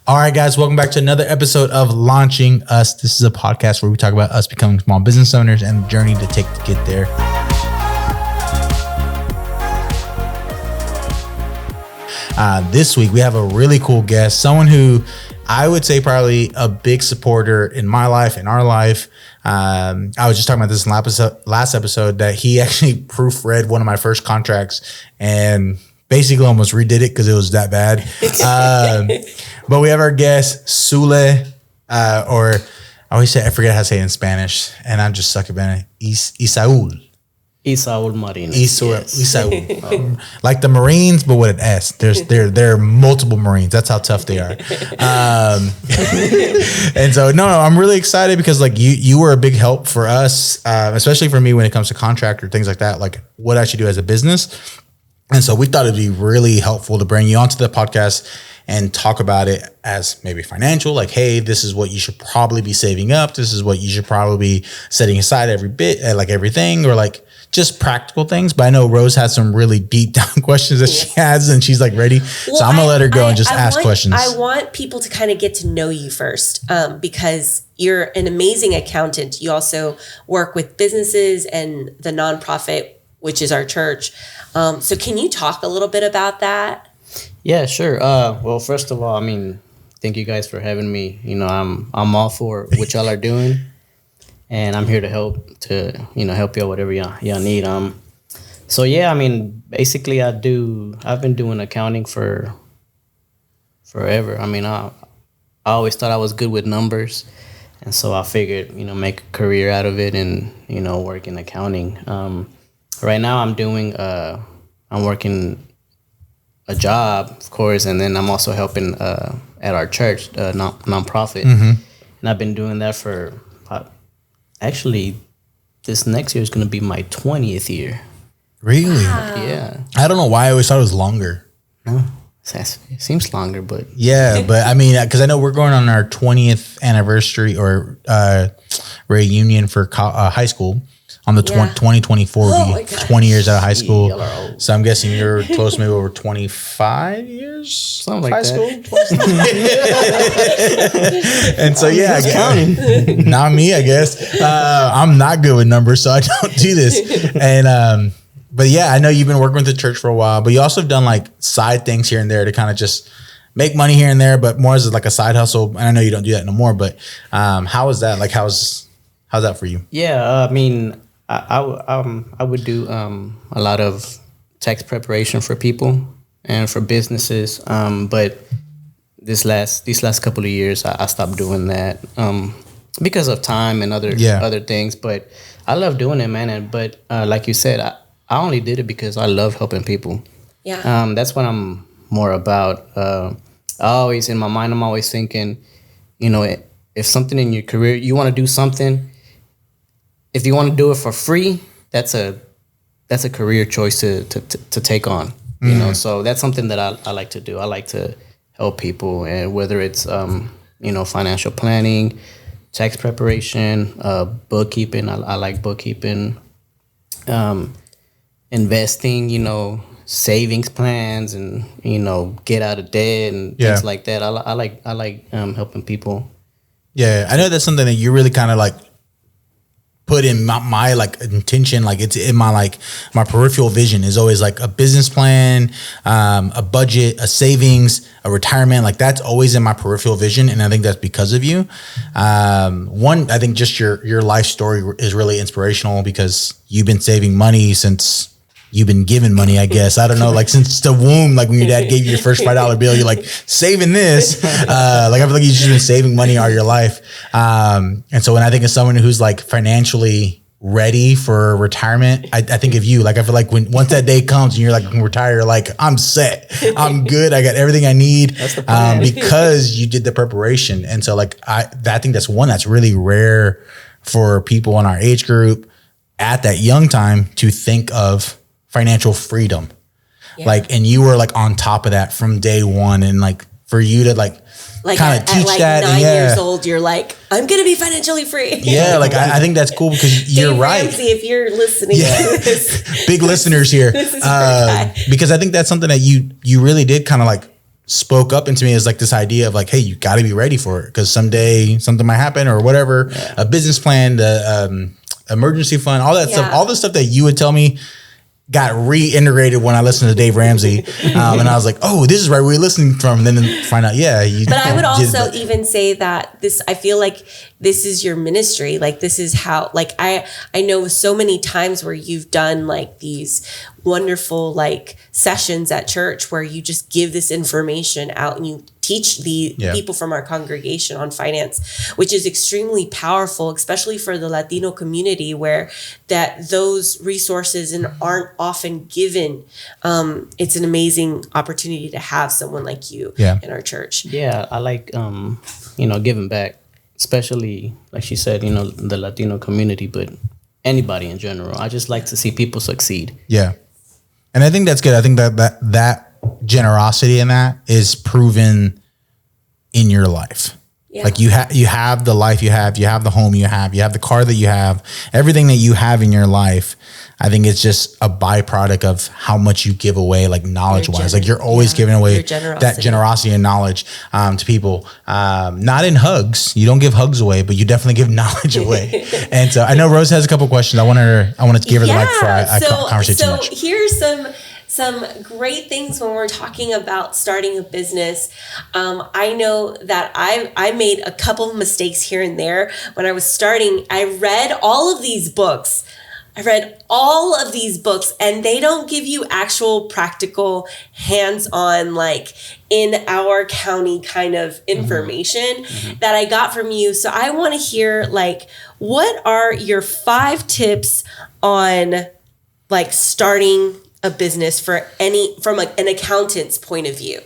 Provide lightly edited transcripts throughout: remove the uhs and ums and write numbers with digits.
All right, guys, welcome back to another episode of Launching Us. This is a podcast where we talk about us becoming small business owners and the journey to take to get there. This week, we have a really cool guest, someone who I would say probably a big supporter in my life, in our life. I was just talking about this in last episode that he actually proofread one of my first contracts and basically almost redid it because it was that bad. But we have our guest, Sule, or I forget how to say it in Spanish, and I'm just suck at it. Isaul. Isaul Marino. Isaul. Like the Marines, but with an S. There are multiple Marines. That's how tough they are. And so, no, I'm really excited because like you were a big help for us, especially for me when it comes to contract or things like that, like what I should do as a business. And so we thought it'd be really helpful to bring you onto the podcast and talk about it as maybe financial, like, hey, this is what you should probably be saving up. This is what you should probably be setting aside every bit, like everything, or like just practical things. But I know Rose has some really deep down questions that she has and she's like ready. Well, so I'm going to let her go and just ask questions. I want people to kind of get to know you first because you're an amazing accountant. You also work with businesses and the nonprofit, which is our church. So can you talk a little bit about that? Yeah, sure. Well, first of all, I mean, thank you guys for having me. You know, I'm all for what y'all are doing, and I'm here to help you whatever y'all need. So yeah, I mean, basically, I've been doing accounting for forever. I mean, I always thought I was good with numbers, and so I figured, make a career out of it and work in accounting. Right now, I'm working a job, of course, and then I'm also helping at our church, nonprofit. Mm-hmm. And I've been doing that for actually this next year is going to be my 20th year. Really? Wow. Yeah. I don't know why I always thought it was longer. No, it seems longer, but yeah, but I mean, because I know we're going on our 20th anniversary or reunion for high school. On the 2024 will be 20 years out of high school. So I'm guessing you're close, maybe over 25 years something high like school. That. And so, yeah, counting. Not me, I guess. I'm not good with numbers, so I don't do this. And, but yeah, I know you've been working with the church for a while, but you also have done like side things here and there to kind of just make money here and there, but more as like a side hustle. And I know you don't do that no more, but how is that? Like, how's that for you? Yeah, I mean, I would do a lot of tax preparation for people and for businesses, but these last couple of years I stopped doing that because of time and other things. But I love doing it, man. But like you said, I only did it because I love helping people. Yeah, that's what I'm more about. In my mind, I'm always thinking, if something in your career you want to do something. If you want to do it for free, that's a career choice to take on, So that's something that I like to do. I like to help people, and whether it's financial planning, tax preparation, bookkeeping. I like bookkeeping, investing, savings plans, and get out of debt and things like that. I like helping people. Yeah, I know that's something that you really kind of like put in my like intention, like it's in my like my peripheral vision is always like a business plan, a budget, a savings, a retirement. Like that's always in my peripheral vision, and I think that's because of you. I think just your life story is really inspirational because you've been saving money since you've been given money, I guess. I don't know, like since the womb, like when your dad gave you your first $5 bill, you're like saving this. Like I feel like you've just been saving money all your life. And so when I think of someone who's like financially ready for retirement, I think of you. Like I feel like once that day comes and you're like retire, you're like I'm set, I'm good, I got everything I need. That's the plan. Because you did the preparation. And so like I think that's one that's really rare for people in our age group at that young time to think of financial freedom. Yeah. Like, and you were like on top of that from day one. And like for you to like kind of teach like that. 9 years old, you're like, I'm going to be financially free. Yeah. Like I think that's cool because you're Dave right. Ramsey, if you're listening to this. Big listeners here. This is your guy. Because I think that's something that you really did kind of like spoke up into me as like this idea of like, hey, you got to be ready for it because someday something might happen or whatever. A business plan, the emergency fund, all that stuff, all the stuff that you would tell me got reintegrated when I listened to Dave Ramsey. And I was like, oh, this is right where we're listening from. And then find out, But I would also even say that I feel like this is your ministry. Like this is how, like I know so many times where you've done like these wonderful like sessions at church where you just give this information out and you teach the people from our congregation on finance, which is extremely powerful, especially for the Latino community where those resources aren't often given. It's an amazing opportunity to have someone like you in our church. Yeah, I like, giving back, especially like she said, the Latino community, but anybody in general. I just like to see people succeed. Yeah. And I think that's good. I think that generosity in that is proven in your life. Yeah. Like you have the life you have the home you have the car that you have, everything that you have in your life. I think it's just a byproduct of how much you give away, like knowledge wise. Like you're always giving away that generosity and knowledge to people. Not in hugs. You don't give hugs away, but you definitely give knowledge away. And so I know Rose has a couple questions. I wanted to give her the mic before I conversate too much. So here's some great things when we're talking about starting a business. I know that I made a couple of mistakes here and there when I was starting. I read all of these books and they don't give you actual practical hands-on like in our county kind of information that I got from you. So I want to hear like, what are your 5 tips on like starting a business from like an accountant's point of view?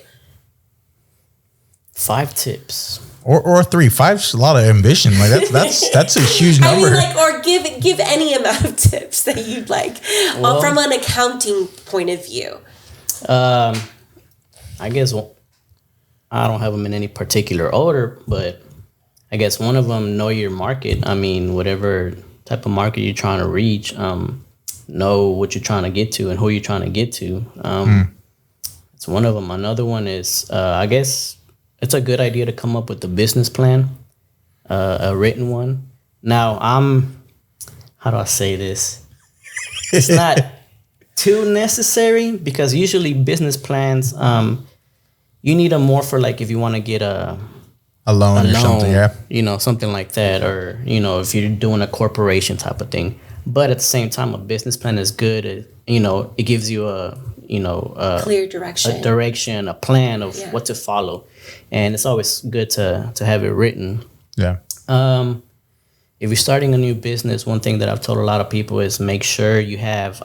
5 tips. Or 3. 5's a lot of ambition. Like that's a huge number. I mean, like, or give any amount of tips that you'd like from an accounting point of view. I guess I don't have them in any particular order, but I guess one of them, know your market. I mean, whatever type of market you're trying to reach, know what you're trying to get to and who you're trying to get to. It's one of them. Another one is, I guess it's a good idea to come up with a business plan, a written one. Now, how do I say this? It's not too necessary because usually business plans, you need them more for like if you want to get a loan or something, something like that, or if you're doing a corporation type of thing. But at the same time, a business plan is good. It gives you a clear direction, a plan of what to follow, and it's always good to have it written. Yeah. If you're starting a new business, one thing that I've told a lot of people is make sure you have,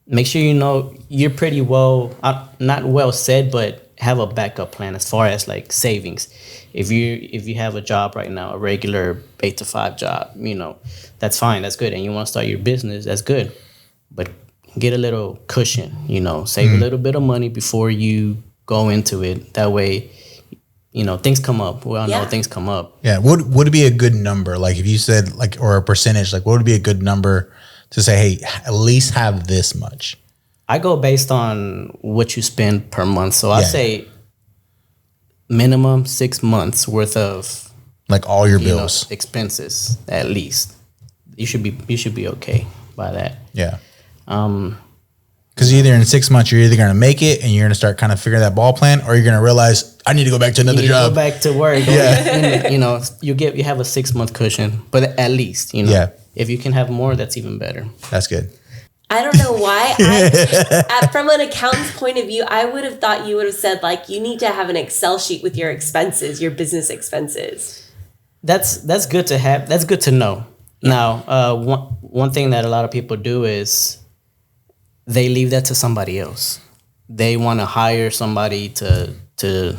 you're pretty well, not well said, but have a backup plan as far as like savings. If you have a job right now, a regular 8 to 5 job, that's fine, that's good. And you want to start your business, that's good. But get a little cushion, save a little bit of money before you go into it. That way, things come up. We all know things come up. Yeah. Would it be a good number? Like if you said like, or a percentage, like what would be a good number to say, hey, at least have this much? I go based on what you spend per month. So I say minimum 6 months worth of like all your bills, expenses at least. You should be okay by that. Yeah. Because either in 6 months you're either going to make it and you're going to start kind of figuring that ball plan, or you're going to realize I need to go back to another job. Go back to work. You have a 6 month cushion, but at least if you can have more, that's even better. That's good. I don't know why. From an accountant's point of view, I would have thought you would have said like you need to have an Excel sheet with your expenses, your business expenses. That's good to have. That's good to know. Now, one thing that a lot of people do is they leave that to somebody else. They want to hire somebody to to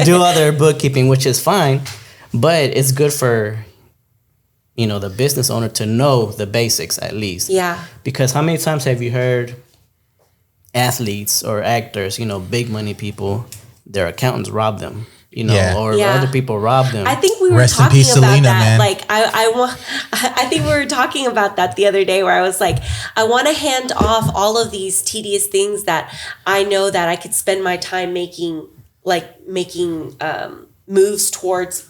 do other bookkeeping, which is fine, but it's good for the business owner to know the basics at least. Yeah. Because how many times have you heard athletes or actors, big money people, their accountants rob them? or Yeah. other people rob them. I think we were Rest in talking peace, about Selena, that. man. Like I think we were talking about that the other day, where I was like, I want to hand off all of these tedious things that I know that I could spend my time making moves towards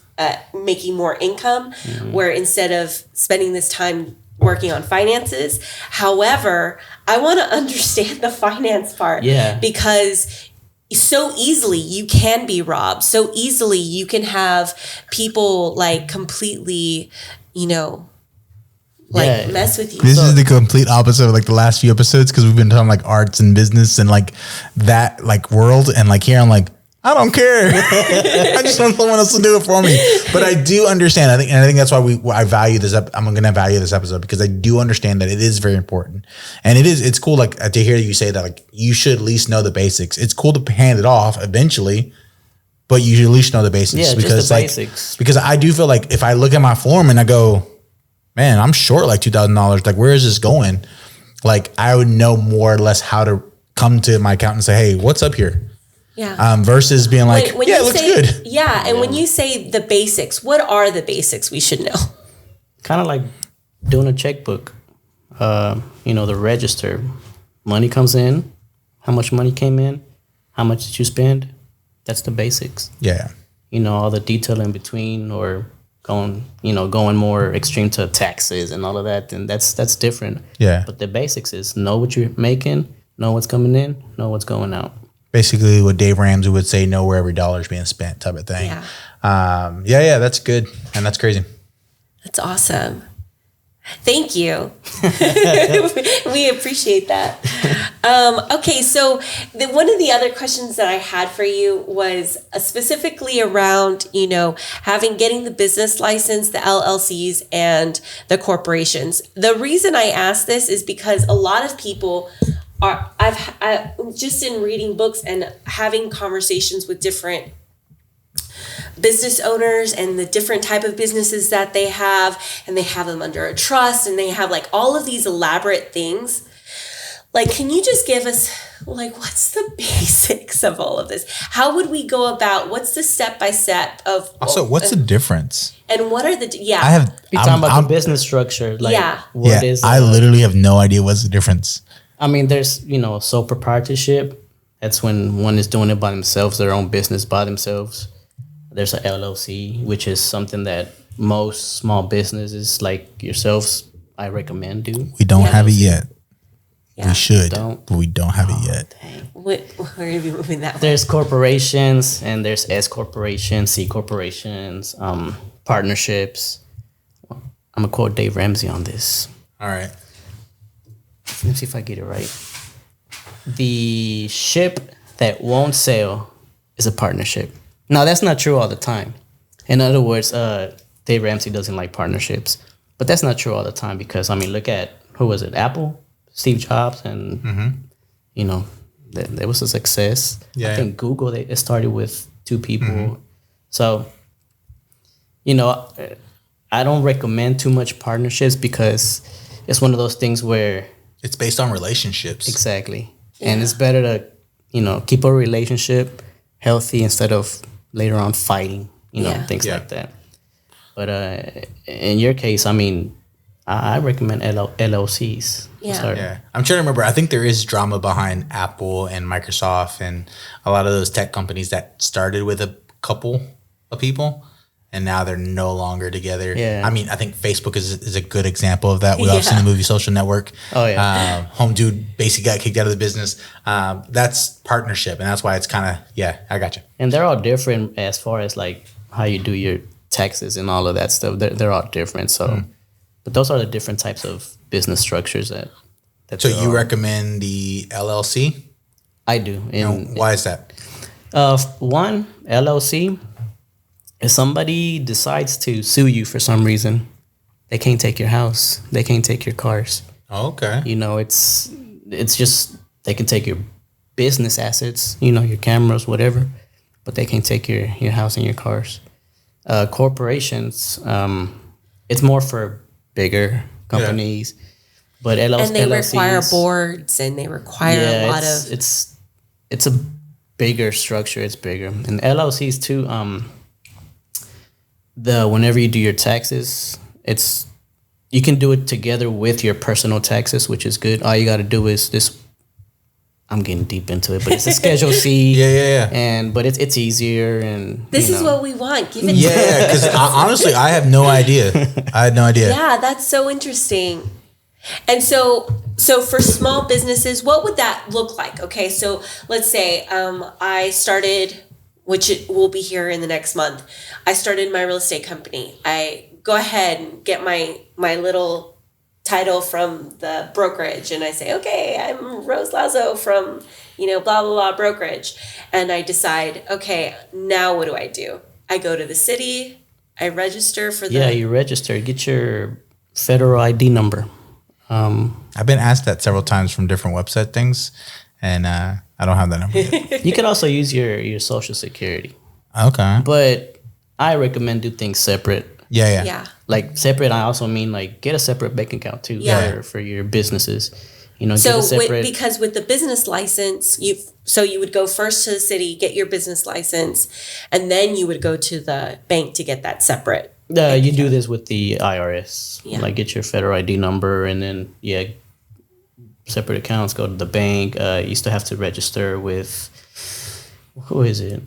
making more income, where instead of spending this time working on finances. However, I want to understand the finance part, because so easily you can be robbed. So easily you can have people like completely, mess with you. This is the complete opposite of like the last few episodes, because we've been talking like arts and business and like that like world, and like here I'm like, I don't care. I just want someone else to do it for me. But I do understand. I think that's why I value this. I'm going to value this episode, because I do understand that it is very important, and it's cool. Like to hear you say that, like you should at least know the basics. It's cool to hand it off eventually, but you should at least know the basics. Yeah, because just the like, basics. because I do feel like if I look at my form and I go, man, I'm short like $2,000. Like, where is this going? Like, I would know more or less how to come to my accountant and say, hey, what's up here? Yeah. Versus being like, when yeah, you it looks say, good. Yeah. And when you say the basics, what are the basics we should know? Kind of like doing a checkbook. The register. Money comes in. How much money came in? How much did you spend? That's the basics. Yeah. All the detail in between, or going more extreme to taxes and all of that, then that's different. Yeah. But the basics is know what you're making, know what's coming in, know what's going out. Basically what Dave Ramsey would say, know where every dollar is being spent type of thing. Yeah. That's good. And that's crazy. That's awesome. Thank you. We appreciate that. Okay, so one of the other questions that I had for you was specifically around, getting the business license, the LLCs, and the corporations. The reason I ask this is because a lot of people I just in reading books and having conversations with different business owners and the different type of businesses that they have, and they have them under a trust, and they have like all of these elaborate things. Like, can you just give us like, what's the basics of all of this? How would we go about, what's the step-by-step of Also, what's the difference? And what are the You're talking about the business structure. Like, what is I literally have no idea what's the difference. I mean, there's, sole proprietorship. That's when one is doing it by themselves, their own business by themselves. There's a LLC, which is something that most small businesses like yourselves, I recommend do. We don't have it yet. Yeah. We should, but we don't have it yet. We're going to be moving that way. There's corporations, and there's S corporations, C corporations, partnerships. I'm going to quote Dave Ramsey on this. All right. Let me see if I get it right. The ship that won't sail is a partnership. Now, that's not true all the time. In other words, Dave Ramsey doesn't like partnerships. But that's not true all the time, because, I mean, look at, who was it, Apple? Steve Jobs, and, there was a success. Yeah, I think Google, it started with 2 people. So, I don't recommend too much partnerships, because it's one of those things where... It's based on relationships. Exactly. Yeah. And it's better to, keep a relationship healthy instead of later on fighting, things like that. But in your case, I mean, I recommend LLCs. Yeah. I'm trying to remember. I think there is drama behind Apple and Microsoft and a lot of those tech companies that started with a couple of people, and now they're no longer together. Yeah. I mean, I think Facebook is a good example of that. We all seen the movie Social Network. Oh, yeah. Home dude basically got kicked out of the business. That's partnership, and that's why it's kind of, I got you. And they're all different as far as like how you do your taxes and all of that stuff. They're all different. So, but those are the different types of business structures that So you recommend the LLC? I do. And why is that? One, LLC, if somebody decides to sue you for some reason, they can't take your house. They can't take your cars. Oh, okay. It's just, they can take your business assets, your cameras, whatever, but they can't take your house and your cars. Corporations, it's more for bigger companies, but And they LLCs, require boards, and they require a lot of... It's a bigger structure. It's bigger. And LLCs too. Whenever you do your taxes, you can do it together with your personal taxes, which is good. All you got to do is this. I'm getting deep into it, but it's a Schedule C. Yeah. But it's easier, and this is what we want. Give it. Yeah, because honestly, I have no idea. I had no idea. Yeah, that's so interesting. And so for small businesses, what would that look like? Okay, so let's say I started, which it will be here in the next month. I started my real estate company. I go ahead and get my little title from the brokerage, and I say, okay, I'm Rose Lazo from, blah, blah, blah brokerage. And I decide, okay, now what do? I go to the city, I register for the... Yeah, you register, get your federal ID number. I've been asked that several times from different website things, and I don't have that number yet. You can also use your Social Security. Okay. But I recommend do things separate. Yeah. Like separate, I also mean like get a separate bank account too for your businesses. Get a separate. Because with the business license, you would go first to the city, get your business license, and then you would go to the bank to get that separate. You do this with the IRS. Yeah. Like get your federal ID number, and then separate accounts. Go to the bank. You still have to register with who is it?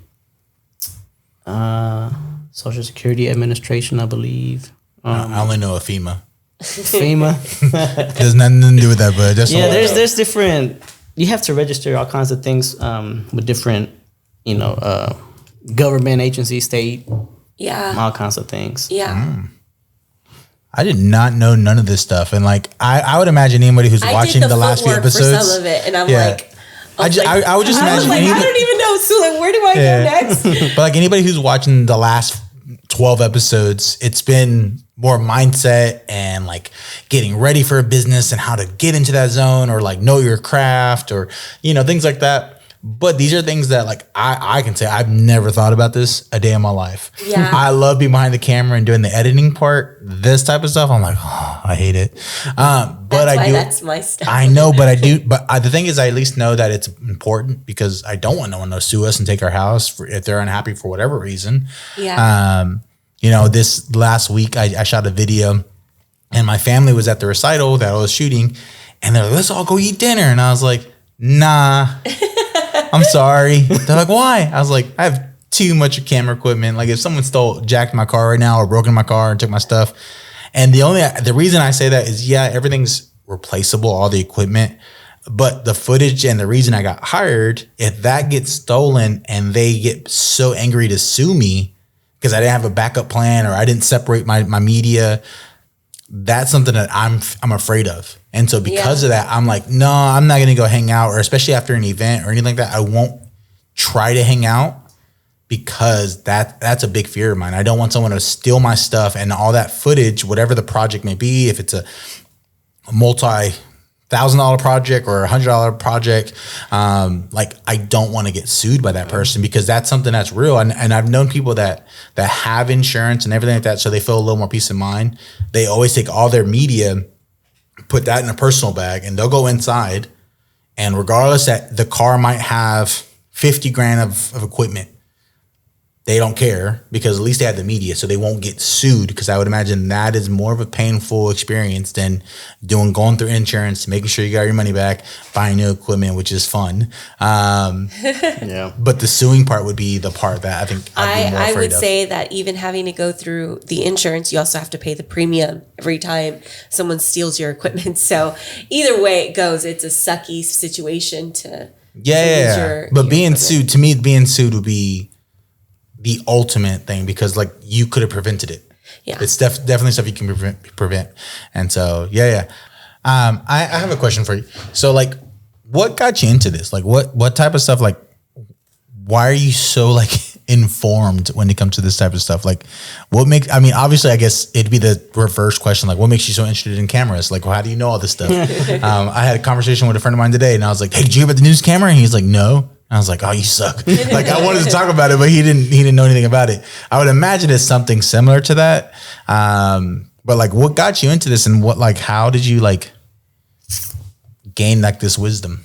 Social Security Administration, I believe. I only know a FEMA. FEMA. There's nothing to do with that, but that's there's different. You have to register all kinds of things with different, government agencies, state, all kinds of things. Yeah. I did not know none of this stuff, and like I would imagine anybody who's watching the last few episodes for some of it, and I'm like. I would just imagine. I don't even know. So like, where do I go next? But like anybody who's watching the last 12 episodes, it's been more mindset and like getting ready for a business and how to get into that zone, or like know your craft, or things like that. But these are things that like I can say I've never thought about this a day in my life. Yeah. I love being behind the camera and doing the editing part. This type of stuff, I'm like, oh, I hate it. But I do. That's my stuff. I know, but I do. But the thing is, I at least know that it's important, because I don't want no one to sue us and take our house if they're unhappy for whatever reason. Yeah. This last week I shot a video, and my family was at the recital that I was shooting, and they're like, let's all go eat dinner. And I was like, nah. I'm sorry. They're like, why? I was like, I have too much camera equipment. Like if someone jacked my car right now or broken my car and took my stuff. And the reason I say that is, everything's replaceable, all the equipment, but the footage and the reason I got hired, if that gets stolen and they get so angry to sue me because I didn't have a backup plan or I didn't separate my media, that's something that I'm afraid of. And so because of that, I'm like, no, I'm not going to go hang out, or especially after an event or anything like that, I won't try to hang out, because that's a big fear of mine. I don't want someone to steal my stuff and all that footage, whatever the project may be, if it's a multi-$1,000 project or $100 project, like I don't want to get sued by that person, because that's something that's real. And I've known people that have insurance and everything like that, so they feel a little more peace of mind. They always take all their media, put that in a personal bag, and they'll go inside, and regardless that the car might have 50 grand of equipment, they don't care, because at least they have the media, so they won't get sued. Because I would imagine that is more of a painful experience than going through insurance, making sure you got your money back, buying new equipment, which is fun. But the suing part would be the part that I think I'd be more afraid I would of. say that even having to go through the insurance, you also have to pay the premium every time someone steals your equipment. So either way it goes, it's a sucky situation to lose but being equipment. sued, to me, being sued would be the ultimate thing, because like you could have prevented it. It's definitely stuff you can prevent. And so I have a question for you. So like, what got you into this? Like what type of stuff, like why are you so like informed when it comes to this type of stuff? Like obviously I guess it'd be the reverse question, like what makes you so interested in cameras? Like, well, how do you know all this stuff? I had a conversation with a friend of mine today, and I was like, hey, did you hear about the news camera? And he's like, no. I was like, oh, you suck. Like I wanted to talk about it, but he didn't know anything about it. I would imagine it's something similar to that. But like, what got you into this, and how did you like gain like this wisdom?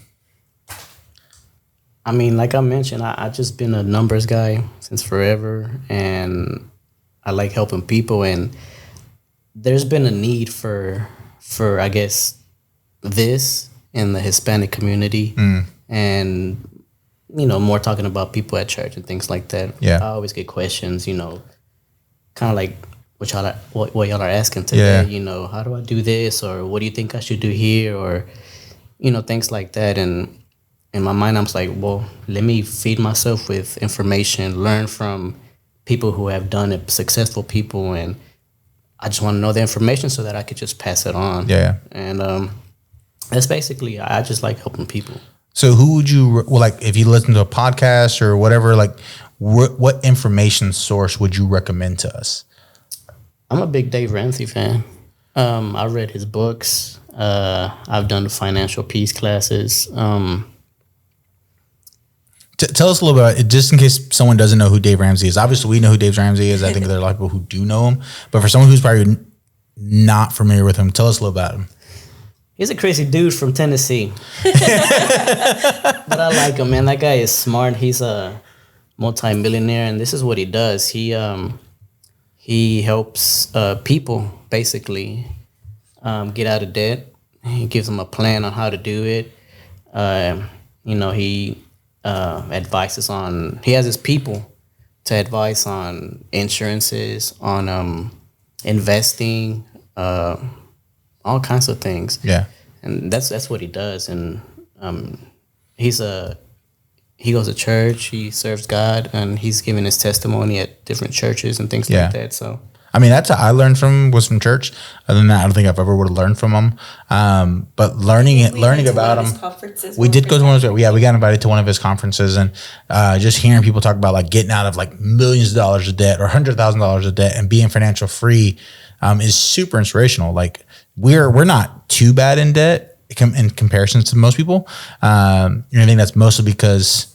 I mean, like I mentioned, I just been a numbers guy since forever, and I like helping people. And there's been a need for I guess this in the Hispanic community, and more talking about people at church and things like that. Yeah. I always get questions, kind of like what y'all are asking today. How do I do this, or what do you think I should do here, or things like that. And in my mind, I'm just like, well, let me feed myself with information, learn from people who have done it, successful people, and I just want to know the information so that I could just pass it on. Yeah. And that's basically, I just like helping people. So who would you, well, like if you listen to a podcast or whatever, like what information source would you recommend to us? I'm a big Dave Ramsey fan. I read his books. I've done the financial peace classes. Tell us a little bit about it, just in case someone doesn't know who Dave Ramsey is. Obviously, we know who Dave Ramsey is. I think there are a lot of people who do know him. But for someone who's probably not familiar with him, tell us a little about him. He's a crazy dude from Tennessee. But I like him, man. That guy is smart. He's a multi-millionaire, and this is what he does. He helps people, basically, get out of debt. He gives them a plan on how to do it. He advises on, he has his people to advise on insurances, on investing, all kinds of things. Yeah. And that's what he does. And he goes to church, he serves God, and he's giving his testimony at different churches and things like that. So I mean, that's how I learned was from church. Other than that, I don't think I've ever would have learned from him. But learning about him, we did go to one of his. Yeah, we got invited to one of his conferences, and just hearing people talk about like getting out of like millions of dollars of debt or $100,000 of debt and being financial free is super inspirational. Like we're not too bad in debt in comparison to most people. I think that's mostly because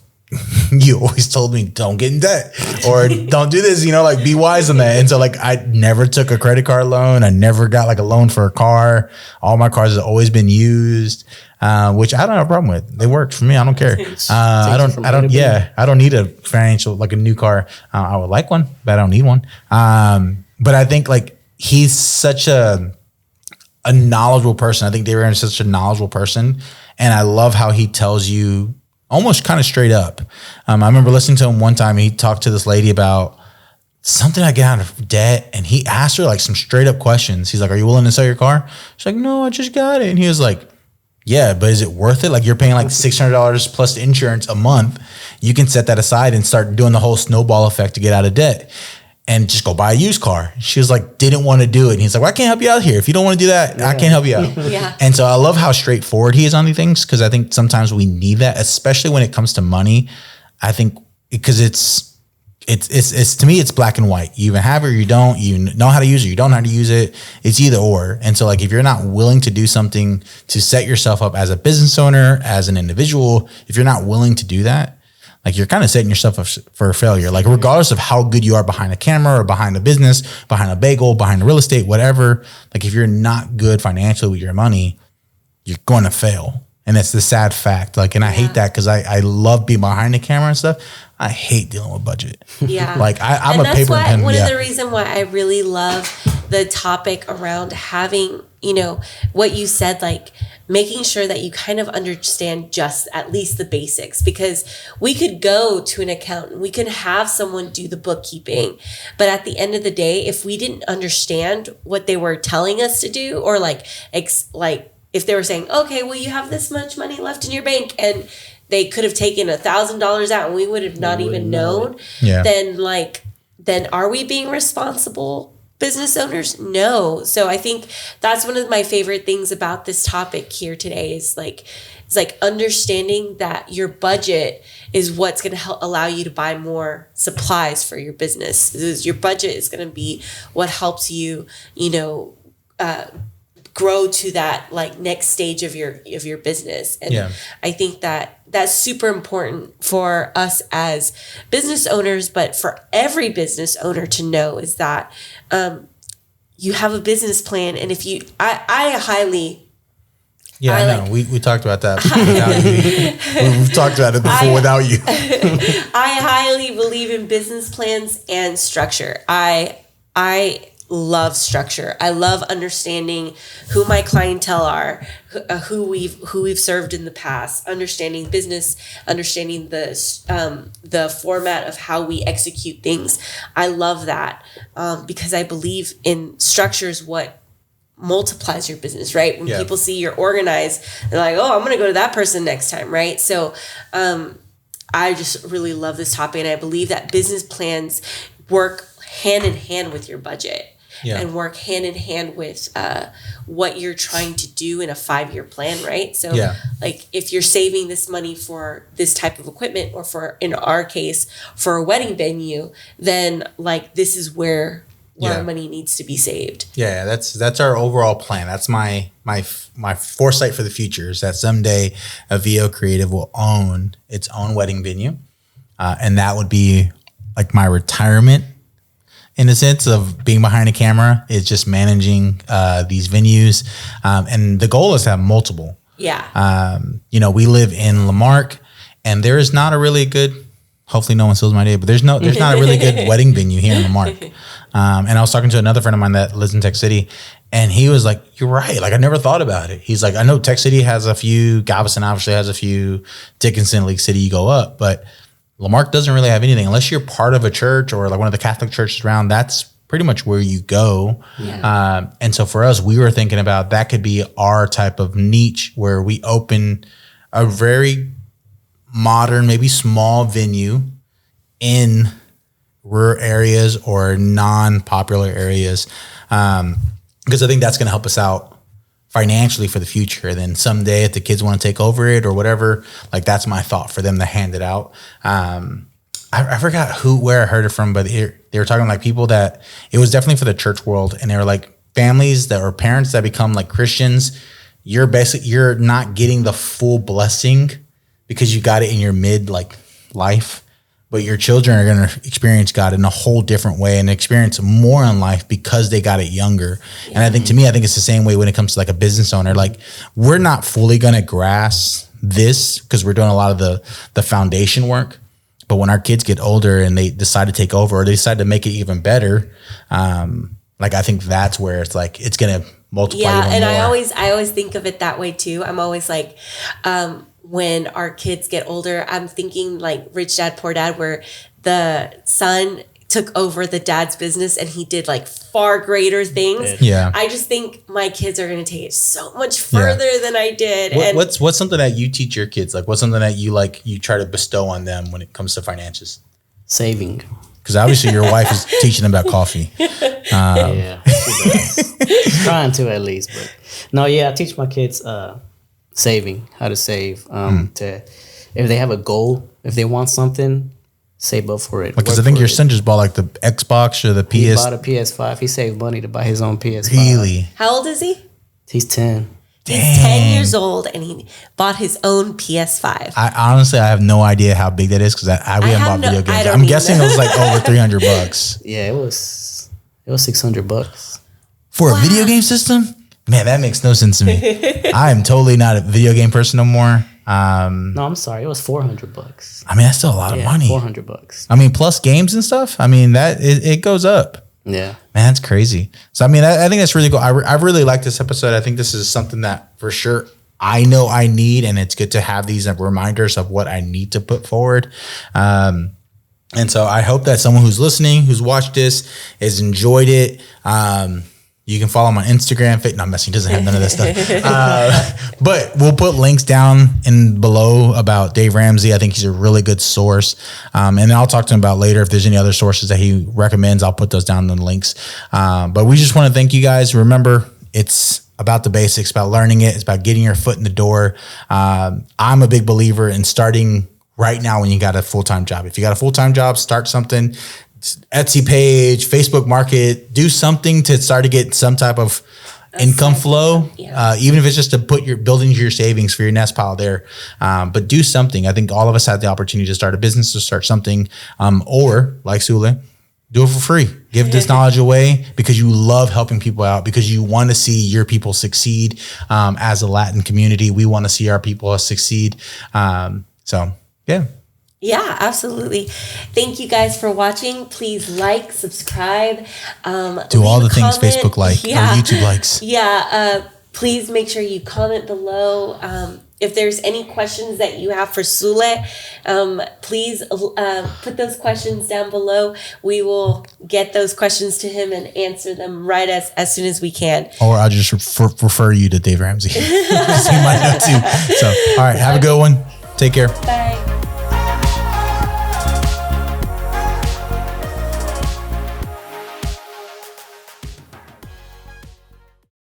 you always told me don't get in debt or don't do this, like be wise on that. And so like I never took a credit card loan. I never got like a loan for a car. All my cars have always been used, which I don't have a problem with. They work for me. I don't care. I don't need a financial, like a new car. I would like one, but I don't need one. But I think like he's such a knowledgeable person. I think Dave Ramsey is such a knowledgeable person. And I love how he tells you almost kind of straight up. I remember listening to him one time. He talked to this lady about something I get out of debt, and he asked her like some straight up questions. He's like, "Are you willing to sell your car?" She's like, "No, I just got it." And he was like, "Yeah, but is it worth it? Like you're paying like $600 plus insurance a month. You can set that aside and start doing the whole snowball effect to get out of debt and just go buy a used car." She was like, didn't want to do it. And he's like, "Well, I can't help you out here. If you don't want to do that, I can't help you out." Yeah. And so I love how straightforward he is on these things, because I think sometimes we need that, especially when it comes to money. I think because it's to me, it's black and white. You either have it or you don't. You know how to use it, you don't know how to use it. It's either or. And so like if you're not willing to do something to set yourself up as a business owner, as an individual, if you're not willing to do that, like you're kind of setting yourself up for failure. Like regardless of how good you are behind a camera or behind a business, behind a bagel, behind a real estate, whatever, like if you're not good financially with your money, you're going to fail. And that's the sad fact. Like, and I hate that because I love being behind the camera and stuff. I hate dealing with budget. Yeah. Like I'm a paper and pen. One of the reasons why I really love the topic around having, what you said, like making sure that you kind of understand just at least the basics, because we could go to an accountant, we could have someone do the bookkeeping, but at the end of the day, if we didn't understand what they were telling us to do, or like if they were saying, okay, well, you have this much money left in your bank, and they could have taken $1,000 out and we would have not even known, then are we being responsible business owners? No. So I think that's one of my favorite things about this topic here today is like understanding that your budget is what's going to help allow you to buy more supplies for your business. Your budget is going to be what helps you, grow to that like next stage of your business. And I think that that's super important for us as business owners, but for every business owner to know is that you have a business plan. And if I highly Yeah, I know. We talked about that without you. We've talked about it before without you. I highly believe in business plans and structure. I love structure. I love understanding who my clientele are, who we've served in the past, understanding business, understanding the format of how we execute things. I love that because I believe in structures. What multiplies your business, right? When people see you're organized, they're like, oh, I'm going to go to that person next time, right? So I just really love this topic, and I believe that business plans work hand in hand with your budget. And work hand in hand with what you're trying to do in a 5-year plan, right? So like if you're saving this money for this type of equipment, or for, in our case, for a wedding venue, then like this is where our money needs to be saved. Yeah, that's our overall plan. That's my foresight for the future, is that someday Aveo Creative will own its own wedding venue. And that would be like my retirement, in the sense of being behind a camera, is just managing these venues. And the goal is to have multiple. Yeah. We live in Lamarck, and there is not a really good, hopefully no one steals my idea, but there's not a really good wedding venue here in Lamarck. And I was talking to another friend of mine that lives in Tech City, and he was like, you're right. Like, I never thought about it. He's like, I know Tech City has a few, Galveston obviously has a few, Dickinson, League City, you go up, but Lamarck doesn't really have anything unless you're part of a church or like one of the Catholic churches around. That's pretty much where you go. Yeah. And so for us, we were thinking about that could be our type of niche, where we open a very modern, maybe small venue in rural areas or non-popular areas. Because I think that's going to help us out financially for the future. And then someday if the kids want to take over it or whatever, like that's my thought for them to hand it out. I forgot where I heard it from, but they were talking like people that it was definitely for the church world. And they were like families that or parents that become like Christians. You're not getting the full blessing because you got it in your mid like life, but your children are going to experience God in a whole different way and experience more in life because they got it younger. And I think it's the same way when it comes to like a business owner. Like we're not fully going to grasp this because we're doing a lot of the foundation work. But when our kids get older and they decide to take over or they decide to make it even better, like I think that's where it's like it's going to multiply. Yeah, and more. I always think of it that way too. I'm always like, when our kids get older, I'm thinking like Rich Dad Poor Dad, where the son took over the dad's business and he did like far greater things. Yeah. I just think my kids are going to take it so much further than I did. What's something that you teach your kids? Like what's something that you try to bestow on them when it comes to finances? Saving. Because obviously your wife is teaching them about coffee. Yeah, she does. Trying to at least, but no, I teach my kids saving, how to save. To if they have a goal, if they want something, save up for it. Because I think your son just bought like the Xbox or the PS. He bought a PS5. He saved money to buy his own PS5. Really? How old is he? He's 10. He's 10 years old and he bought his own PS5. I honestly have no idea how big that is because we haven't bought video games. I'm guessing it was like over $300. Yeah, it was $600 for a video game system. Man, that makes no sense to me. I am totally not a video game person no more. No, I'm sorry. It was $400. I mean, that's still a lot of money. $400. I mean, plus games and stuff. I mean, that it goes up. Yeah, man, that's crazy. So, I mean, I think that's really cool. I really like this episode. I think this is something that for sure I know I need, and it's good to have these reminders of what I need to put forward. And so I hope that someone who's listening, who's watched this, has enjoyed it. You can follow him on Instagram. No, I'm messing. He doesn't have none of that stuff. But we'll put links down in below about Dave Ramsey. I think he's a really good source. And then I'll talk to him about later if there's any other sources that he recommends. I'll put those down in the links. But we just want to thank you guys. Remember, it's about the basics, about learning it. It's about getting your foot in the door. I'm a big believer in starting right now when you got a full-time job. If you got a full-time job, start something. Etsy page, Facebook Market, do something to start to get some type of income flow. Yeah. Even if it's just to build into your savings for your nest pile there. But do something. I think all of us had the opportunity to start a business, to start something. Or like Sule, do it for free. Give this knowledge away because you love helping people out, because you want to see your people succeed. As a Latin community, we want to see our people succeed. So, yeah. Yeah, absolutely. Thank you guys for watching. Please like, subscribe. Do all the things Facebook like or YouTube likes. Yeah. Please make sure you comment below. If there's any questions that you have for Sule, please put those questions down below. We will get those questions to him and answer them right as soon as we can. Or I'll just refer you to Dave Ramsey. He might know too. So, all right. Have a good one. Take care. Bye.